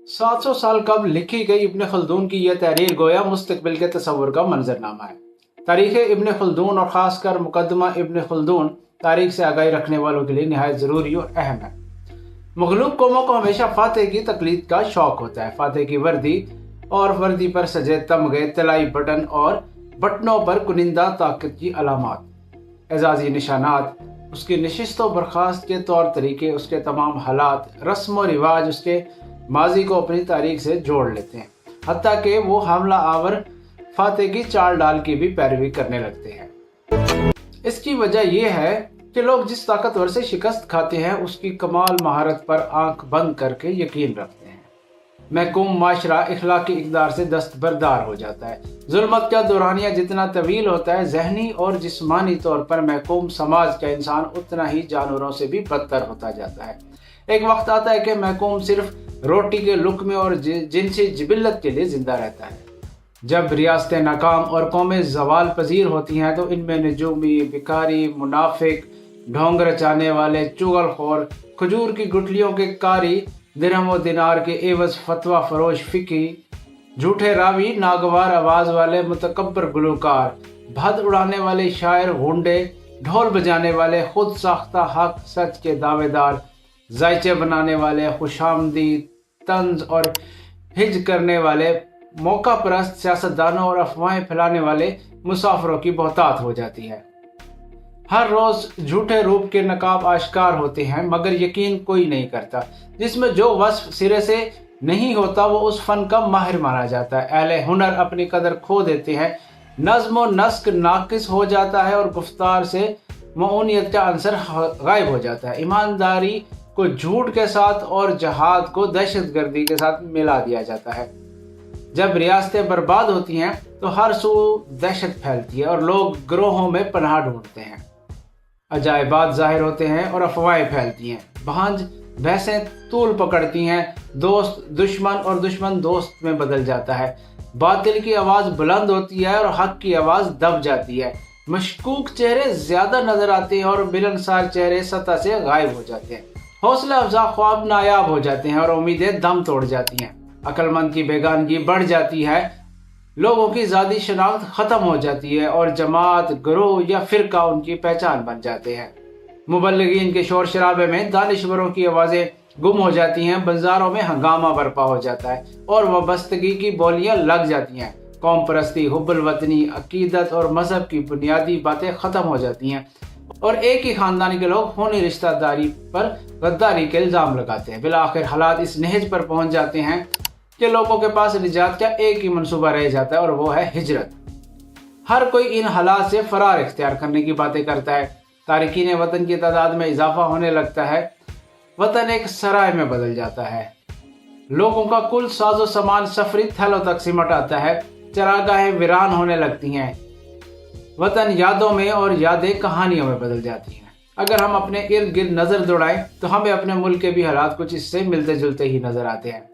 700 साल कबल लिखी गई इब्न खल्दून की यह तहरीर गोया मुस्तकबिल के तसव्वुर का मंजरनामा है। तारीख़ इब्न खल्दून और ख़ासकर मुकदमा इब्न खल्दून तारीख से आगाही रखने वालों के लिए निहायत ज़रूरी और अहम है। मग़लूब कौमों को हमेशा फ़ातह की तक़लीद का शौक़ होता है। फ़ातह की वर्दी और वर्दी पर सजे तमगे, तलाई बटन और बटनों पर कुनिंदा ताकत की अलामात, एजाज़ी निशानात, उसकी नशिस्त व बर्खास्त के तौर तरीके, उसके तमाम हालात, रस्म व रिवाज उसके माजी को अपनी तारीख से जोड़ लेते हैं। हत्ता कि वो हमला आवर फातह की चाल डाल की भी पैरवी करने लगते हैं। इसकी वजह यह है कि लोग जिस ताकतवर से शिकस्त खाते हैं उसकी कमाल महारत पर आंख बंद करके यकीन रखते हैं। महकूम माशरा इखलाकी इक़दार से दस्तबरदार हो जाता है। जुल्मत का दौरानिया जितना तवील होता है, जहनी और जिस्मानी तौर पर महकूम समाज का इंसान उतना ही जानवरों से भी बदतर होता जाता है। एक वक्त आता है कि महकूम सिर्फ रोटी के लुक़मे और जिनसी जिबिल्लत के लिए जिंदा रहता है। जब रियासतें नाकाम और कौमें ज़वाल पजीर होती हैं तो इनमें नजूमी, भिखारी, मुनाफिक, ढोंग रचाने वाले, चुगलखोर, खजूर की गुठलियों के कारी, दिरहम व दिनार के एवज फतवा फरोश फ़िकी, झूठे रावी, नागवार आवाज़ वाले मुतकब्बर गुलूकार, भद उड़ाने वाले शायर, गुंडे, ढोल बजाने वाले, खुद साख्ता हक सच के दावेदार, जायचे बनाने वाले, खुशामदी, तंज और हिज करने वाले, मौका परस्त सियासतदानों और अफवाहें फैलाने वाले मुसाफिरों की बहुतात हो जाती है। हर रोज झूठे रूप के नकाब आश्कार होते हैं, मगर यकीन कोई नहीं करता। जिसमें जो वस्फ सिरे से नहीं होता वो उस फन का माहिर माना जाता है। अहले हुनर अपनी कदर खो देते हैं, नज़्म व नस्क नाकिस हो जाता है और गुफ्तार से मऊनियत का अंसर गायब हो जाता है। ईमानदारी को झूठ के साथ और जहाद को दहशतगर्दी के साथ मिला दिया जाता है। जब रियासतें बर्बाद होती हैं तो हर सू दहशत फैलती है और लोग ग्रोहों में पनाह ढूंढते हैं। अजायबात जाहिर होते हैं और अफवाहें फैलती हैं। भांज भैंसें तूल पकड़ती हैं, दोस्त दुश्मन और दुश्मन दोस्त में बदल जाता है। बातिल की आवाज़ बुलंद होती है और हक की आवाज़ दब जाती है। मशकूक चेहरे ज़्यादा नजर आते हैं और मिलनसार चेहरे सतह से गायब हो जाते हैं। हौसला अफजा ख्वाब नायाब हो जाते हैं और उम्मीदें दम तोड़ जाती हैं। अक्लमंद की बेगानगी बढ़ जाती है, लोगों की ज़ाती शनाख्त ख़त्म हो जाती है और जमात, ग्रोह या फ़िरका उनकी पहचान बन जाते हैं। मुबल्लिगीन के शोर शराबे में दानिश्वरों की आवाज़ें गुम हो जाती हैं, बाज़ारों में हंगामा बर्पा हो जाता है और वाबस्तगी की बोलियाँ लग जाती हैं। कौम परस्ती, हुब्बुल वतनी, अकीदत और मजहब की बुनियादी बातें ख़त्म हो जाती हैं और एक ही ख़ानदान के लोग खूनी रिश्तेदारी पर गद्दारी के इल्ज़ाम लगाते हैं। बिलाखिर हालात इस नहज पर पहुँच जाते हैं कि लोगों के पास निजात का एक ही मंसूबा रह जाता है और वो है हिजरत। हर कोई इन हालात से फरार इख्तियार करने की बातें करता है। तारिकीन वतन की तादाद में इजाफा होने लगता है। वतन एक सराय में बदल जाता है। लोगों का कुल साजो सामान सफरी थैलों तक सिमट आता है। चरागाहें वीरान होने लगती हैं। वतन यादों में और यादें कहानियों में बदल जाती हैं। अगर हम अपने इर्द गिर्द नज़र दौड़ाएं तो हमें अपने मुल्क के भी हालात कुछ इससे मिलते जुलते ही नजर आते हैं।